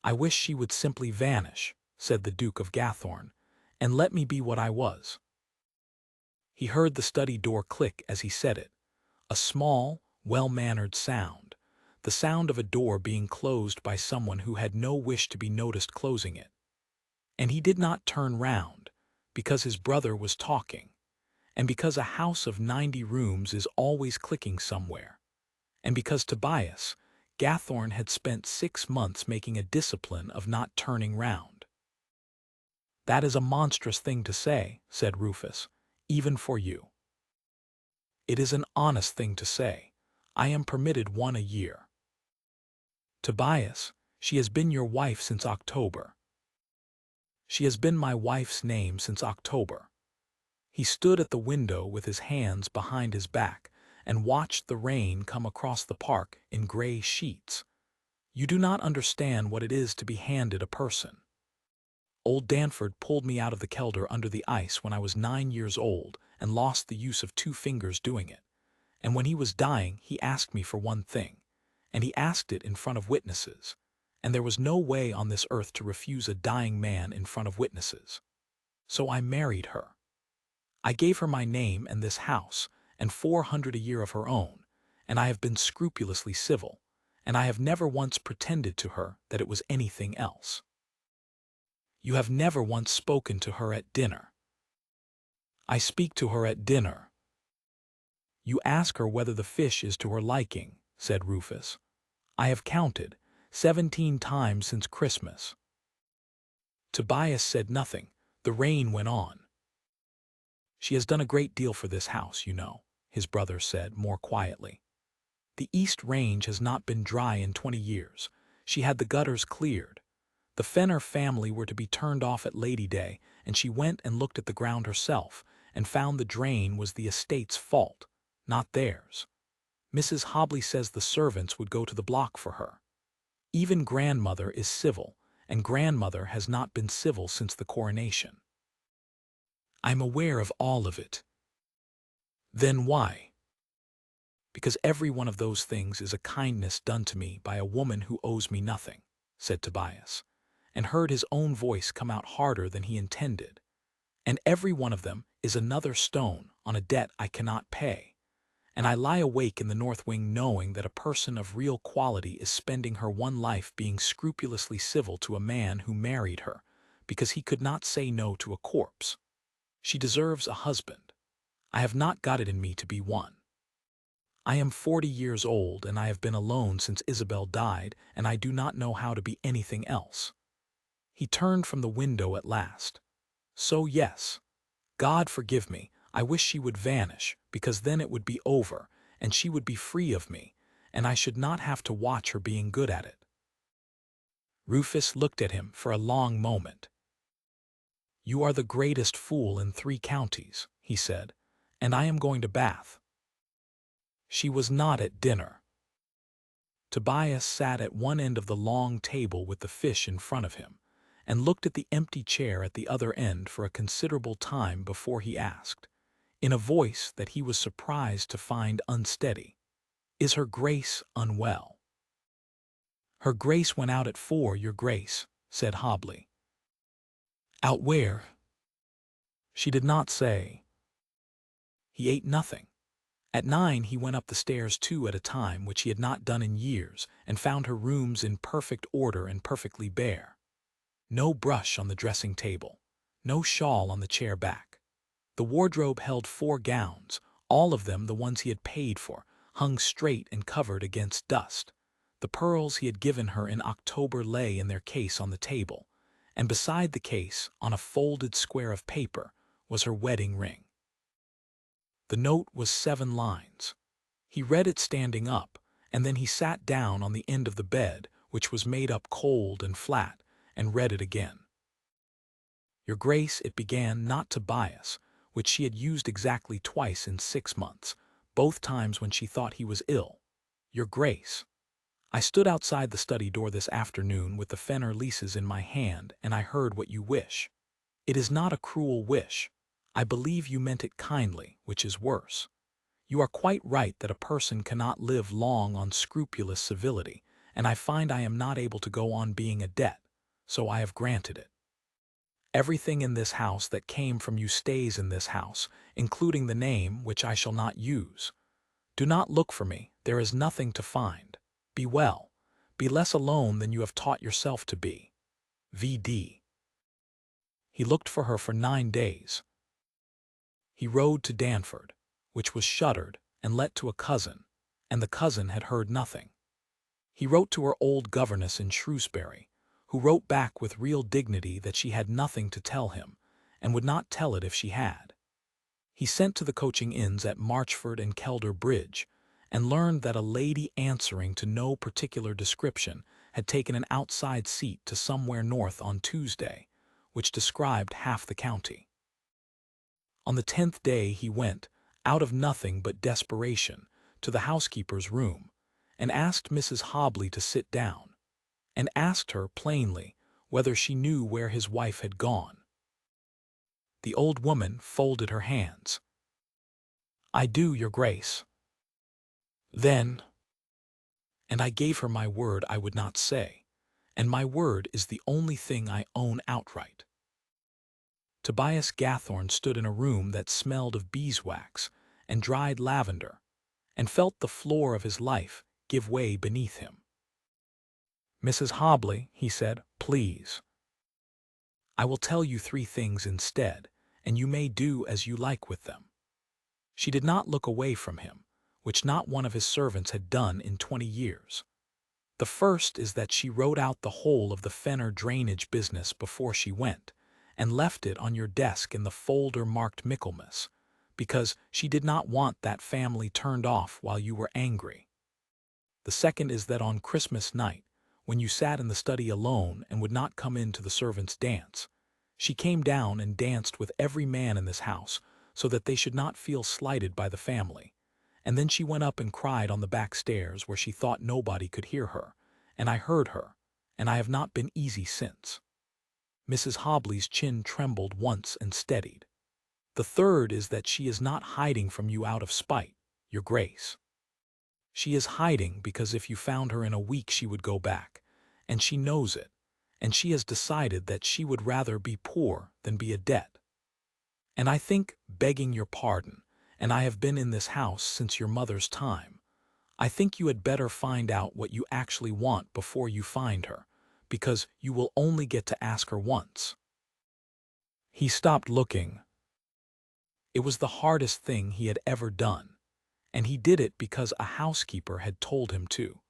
"I wish she would simply vanish," said the Duke of Gathorne, "and let me be what I was." He heard the study door click as he said it, a small, well-mannered sound, the sound of a door being closed by someone who had no wish to be noticed closing it. And he did not turn round, because his brother was talking, and because a house of 90 rooms is always clicking somewhere, and because Tobias Gathorne had spent 6 months making a discipline of not turning round. "That is a monstrous thing to say," said Rufus, "even for you." "It is an honest thing to say. I am permitted one a year." "Tobias, she has been your wife since October." "She has been my wife's name since October." He stood at the window with his hands behind his back and watched the rain come across the park in gray sheets. "You do not understand what it is to be handed a person. Old Danford pulled me out of the kelder under the ice when I was 9 years old and lost the use of 2 fingers doing it. And when he was dying, he asked me for one thing, and he asked it in front of witnesses, and there was no way on this earth to refuse a dying man in front of witnesses. So I married her. I gave her my name and this house, and 400 a year of her own, and I have been scrupulously civil, and I have never once pretended to her that it was anything else." "You have never once spoken to her at dinner." "I speak to her at dinner." "You ask her whether the fish is to her liking," said Rufus. "I have counted 17 times since Christmas." Tobias said nothing. The rain went on. "She has done a great deal for this house, you know," his brother said more quietly. "The East Range has not been dry in 20 years. She had the gutters cleared. The Fenner family were to be turned off at Lady Day, and she went and looked at the ground herself and found the drain was the estate's fault, not theirs. Mrs. Hobley says the servants would go to the block for her. Even grandmother is civil, and grandmother has not been civil since the coronation." "I'm aware of all of it." "Then why?" "Because every one of those things is a kindness done to me by a woman who owes me nothing," said Tobias, and heard his own voice come out harder than he intended. "And every one of them is another stone on a debt I cannot pay. And I lie awake in the north wing knowing that a person of real quality is spending her one life being scrupulously civil to a man who married her, because he could not say no to a corpse. She deserves a husband. I have not got it in me to be one. I am 40 years old, and I have been alone since Isabel died, and I do not know how to be anything else." He turned from the window at last. "So yes, God forgive me, I wish she would vanish, because then it would be over, and she would be free of me, and I should not have to watch her being good at it." Rufus looked at him for a long moment. "You are the greatest fool in 3 counties," he said, "and I am going to Bath." She was not at dinner. Tobias sat at one end of the long table with the fish in front of him, and looked at the empty chair at the other end for a considerable time before he asked, in a voice that he was surprised to find unsteady, "Is her Grace unwell?" "Her Grace went out at 4, your Grace," said Hobley. "Out where?" "She did not say." He ate nothing. At 9 he went up the stairs 2 at a time, which he had not done in years, and found her rooms in perfect order and perfectly bare. No brush on the dressing table, no shawl on the chair back. The wardrobe held 4 gowns, all of them the ones he had paid for, hung straight and covered against dust. The pearls he had given her in October lay in their case on the table, and beside the case, on a folded square of paper, was her wedding ring. The note was 7 lines. He read it standing up, and then he sat down on the end of the bed, which was made up cold and flat, and read it again. "Your Grace," it began, not Tobias, which she had used exactly twice in 6 months, both times when she thought he was ill. "Your Grace, I stood outside the study door this afternoon with the Fenner leases in my hand, and I heard what you wish. It is not a cruel wish. I believe you meant it kindly, which is worse. You are quite right that a person cannot live long on scrupulous civility, and I find I am not able to go on being a debt, so I have granted it. Everything in this house that came from you stays in this house, including the name which I shall not use. Do not look for me, there is nothing to find. Be well. Be less alone than you have taught yourself to be. V.D. He looked for her for 9 days. He rode to Danford, which was shuttered, and let to a cousin, and the cousin had heard nothing. He wrote to her old governess in Shrewsbury, who wrote back with real dignity that she had nothing to tell him, and would not tell it if she had. He sent to the coaching inns at Marchford and Kelder Bridge, and learned that a lady answering to no particular description had taken an outside seat to somewhere north on Tuesday, which described half the county. On the 10th day he went, out of nothing but desperation, to the housekeeper's room, and asked Mrs. Hobley to sit down, and asked her plainly whether she knew where his wife had gone. The old woman folded her hands. "I do, your grace." Then, and I gave her my word I would not say, and my word is the only thing I own outright. Tobias Gathorne stood in a room that smelled of beeswax and dried lavender, and felt the floor of his life give way beneath him. "Mrs. Hobley," he said, "please. I will tell you 3 things instead, and you may do as you like with them." She did not look away from him, which not one of his servants had done in 20 years. The first is that she wrote out the whole of the Fenner drainage business before she went, and left it on your desk in the folder marked Michaelmas, because she did not want that family turned off while you were angry. The second is that on Christmas night, when you sat in the study alone and would not come in to the servants' dance, she came down and danced with every man in this house so that they should not feel slighted by the family, and then she went up and cried on the back stairs where she thought nobody could hear her, and I heard her, and I have not been easy since. Mrs. Hobley's chin trembled once and steadied. The third is that she is not hiding from you out of spite, your grace. She is hiding because if you found her in a week she would go back, and she knows it, and she has decided that she would rather be poor than be a debt. And I think, begging your pardon, and I have been in this house since your mother's time, I think you had better find out what you actually want before you find her, because you will only get to ask her once. He stopped looking. It was the hardest thing he had ever done, and he did it because a housekeeper had told him to,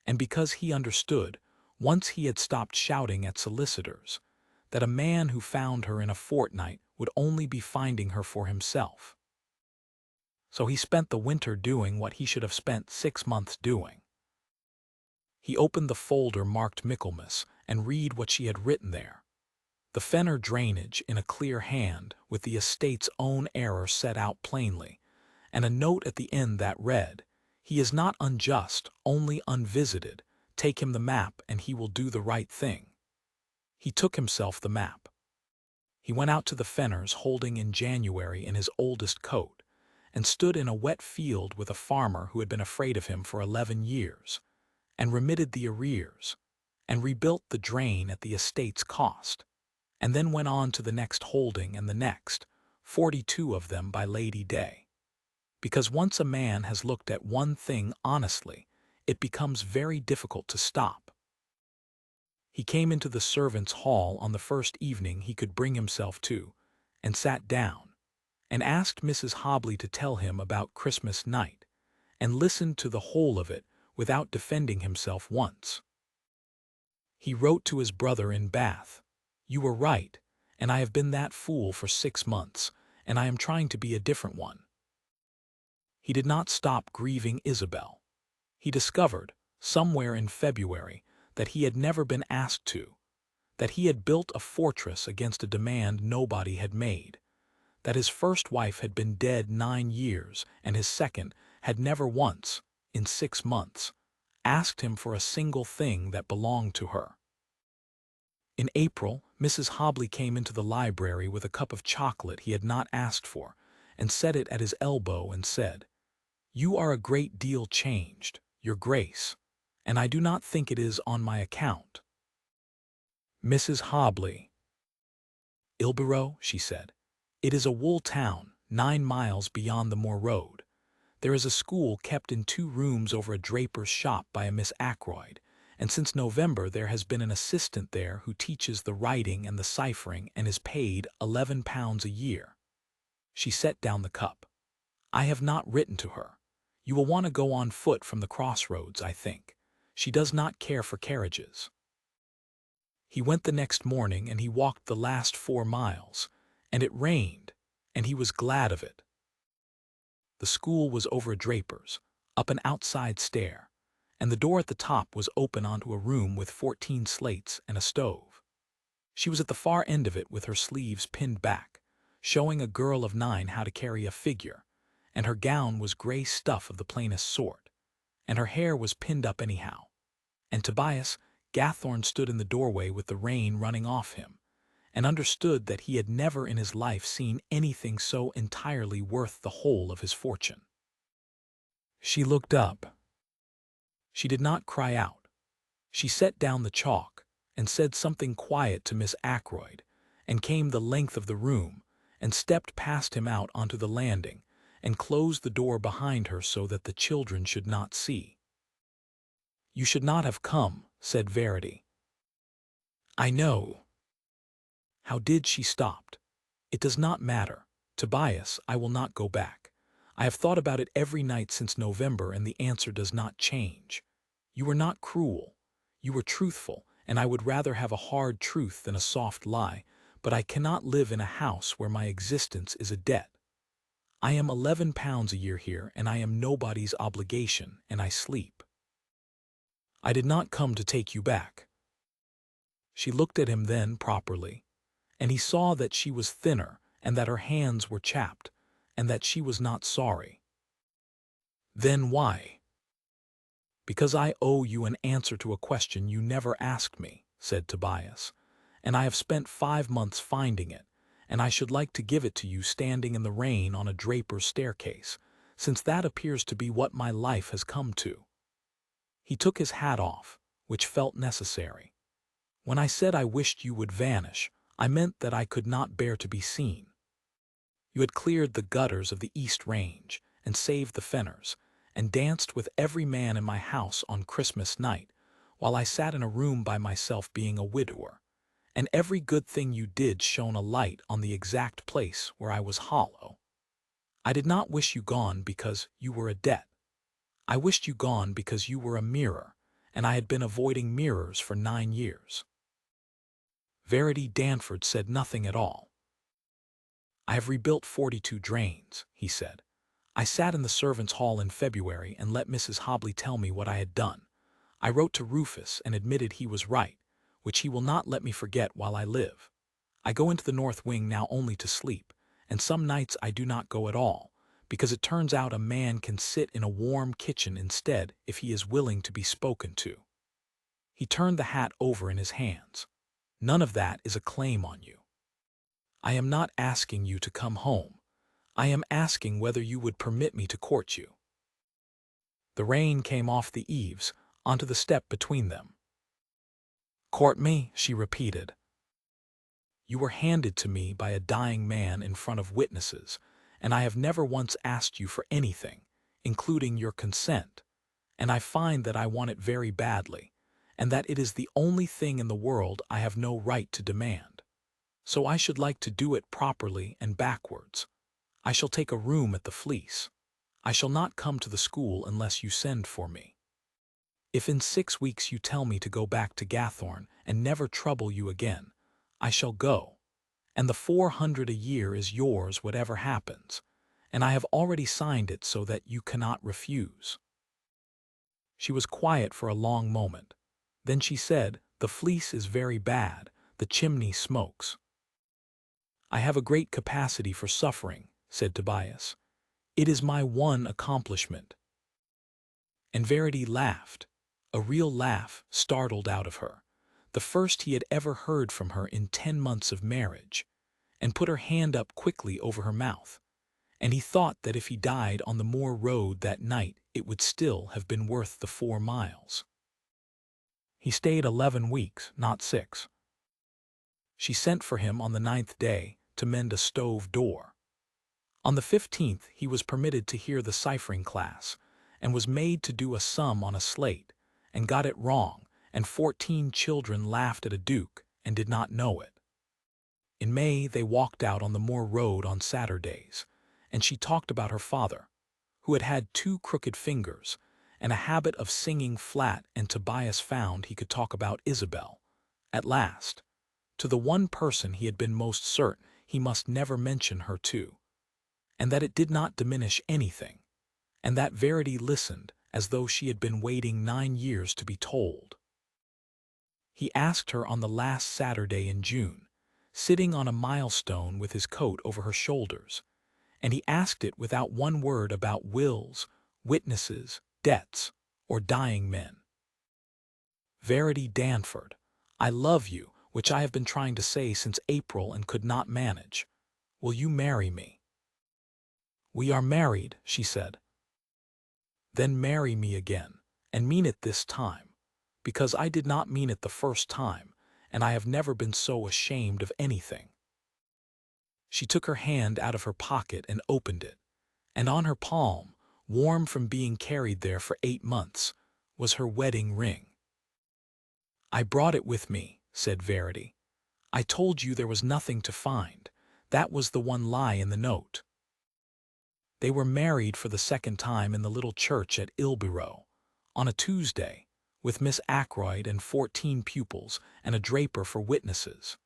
and because he understood, once he had stopped shouting at solicitors, that a man who found her in a fortnight would only be finding her for himself. So he spent the winter doing what he should have spent 6 months doing. He opened the folder marked Michaelmas and read what she had written there. The Fenner drainage in a clear hand with the estate's own error set out plainly, and a note at the end that read, "He is not unjust, only unvisited. Take him the map and he will do the right thing." He took himself the map. He went out to the Fenners holding in January in his oldest coat, and stood in a wet field with a farmer who had been afraid of him for 11 years, and remitted the arrears, and rebuilt the drain at the estate's cost, and then went on to the next holding and the next, 42 of them by Lady Day. Because once a man has looked at one thing honestly, it becomes very difficult to stop. He came into the servants' hall on the first evening he could bring himself to, and sat down, and asked Mrs. Hobley to tell him about Christmas night, and listened to the whole of it without defending himself once. He wrote to his brother in Bath, "You were right, and I have been that fool for 6 months, and I am trying to be a different one." He did not stop grieving Isabel. He discovered, somewhere in February, that he had never been asked to, that he had built a fortress against a demand nobody had made, that his first wife had been dead 9 years and his second had never once, in 6 months, asked him for a single thing that belonged to her. In April, Mrs. Hobley came into the library with a cup of chocolate he had not asked for, and set it at his elbow and said, "You are a great deal changed, your grace, and I do not think it is on my account. Mrs. Hobley. Ilborough, she said. It is a wool town, 9 miles beyond the moor road. There is a school kept in 2 rooms over a draper's shop by a Miss Ackroyd, and since November there has been an assistant there who teaches the writing and the ciphering and is paid £11 a year. She set down the cup. I have not written to her. You will want to go on foot from the crossroads, I think. She does not care for carriages. He went the next morning and he walked the last 4 miles, and it rained, and he was glad of it. The school was over a draper's, up an outside stair, and the door at the top was open onto a room with 14 slates and a stove. She was at the far end of it with her sleeves pinned back, showing a girl of 9 how to carry a figure, and her gown was gray stuff of the plainest sort, and her hair was pinned up anyhow. And Tobias Gathorne stood in the doorway with the rain running off him, and understood that he had never in his life seen anything so entirely worth the whole of his fortune. She looked up. She did not cry out. She set down the chalk and said something quiet to Miss Ackroyd, and came the length of the room, and stepped past him out onto the landing, and closed the door behind her so that the children should not see. "You should not have come," said Verity. "I know." How did she stop? It does not matter. Tobias, I will not go back. I have thought about it every night since November, and the answer does not change. You were not cruel. You were truthful, and I would rather have a hard truth than a soft lie, but I cannot live in a house where my existence is a debt. I am £11 a year here, and I am nobody's obligation, and I sleep. I did not come to take you back. She looked at him then properly, and he saw that she was thinner and that her hands were chapped, and that she was not sorry. Then why? Because I owe you an answer to a question you never asked me, said Tobias, and I have spent 5 months finding it, and I should like to give it to you standing in the rain on a draper's staircase, since that appears to be what my life has come to. He took his hat off, which felt necessary. When I said I wished you would vanish, I meant that I could not bear to be seen. You had cleared the gutters of the East Range, and saved the fenners, and danced with every man in my house on Christmas night, while I sat in a room by myself being a widower, and every good thing you did shone a light on the exact place where I was hollow. I did not wish you gone because you were a debt. I wished you gone because you were a mirror, and I had been avoiding mirrors for 9 years. Verity Danford said nothing at all. I have rebuilt 42 drains, he said. I sat in the servants' hall in February and let Mrs. Hobley tell me what I had done. I wrote to Rufus and admitted he was right, which he will not let me forget while I live. I go into the north wing now only to sleep, and some nights I do not go at all, because it turns out a man can sit in a warm kitchen instead if he is willing to be spoken to. He turned the hat over in his hands. None of that is a claim on you. I am not asking you to come home. I am asking whether you would permit me to court you. The rain came off the eaves onto the step between them. Court me, she repeated. You were handed to me by a dying man in front of witnesses, and I have never once asked you for anything, including your consent, and I find that I want it very badly, and that it is the only thing in the world I have no right to demand. So I should like to do it properly and backwards. I shall take a room at the Fleece. I shall not come to the school unless you send for me. If in 6 weeks you tell me to go back to Gathorne and never trouble you again, I shall go, and the 400 a year is yours whatever happens, and I have already signed it so that you cannot refuse. She was quiet for a long moment. Then she said, The Fleece is very bad, the chimney smokes. I have a great capacity for suffering, said Tobias. It is my one accomplishment. And Verity laughed, a real laugh startled out of her, the first he had ever heard from her in 10 months of marriage, and put her hand up quickly over her mouth, and he thought that if he died on the moor road that night it would still have been worth the 4 miles. He stayed 11 weeks, not 6. She sent for him on the 9th day to mend a stove door. On the 15th, he was permitted to hear the ciphering class, and was made to do a sum on a slate, and got it wrong, and 14 children laughed at a duke and did not know it. In May, they walked out on the moor road on Saturdays, and she talked about her father, who had had 2 crooked fingers and a habit of singing flat, and Tobias found he could talk about Isabel. At last, to the one person he had been most certain he must never mention her to, and that it did not diminish anything, and that Verity listened as though she had been waiting 9 years to be told. He asked her on the last Saturday in June, sitting on a milestone with his coat over her shoulders, and he asked it without one word about wills, witnesses, debts, or dying men. Verity Danford, I love you, which I have been trying to say since April and could not manage. Will you marry me? We are married, she said. Then marry me again, and mean it this time, because I did not mean it the first time, and I have never been so ashamed of anything. She took her hand out of her pocket and opened it, and on her palm, warm from being carried there for 8 months, was her wedding ring. I brought it with me, said Verity. I told you there was nothing to find. That was the one lie in the note. They were married for the second time in the little church at Ilborough, on a Tuesday, with Miss Ackroyd and 14 pupils and a draper for witnesses.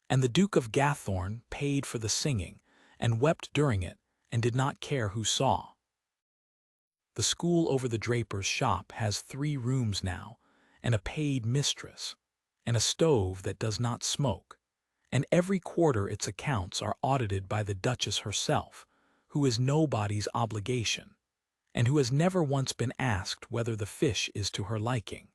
And the Duke of Gathorne paid for the singing, and wept during it, and did not care who saw. The school over the draper's shop has 3 rooms now, and a paid mistress, and a stove that does not smoke, and every quarter its accounts are audited by the duchess herself, who is nobody's obligation, and who has never once been asked whether the fish is to her liking.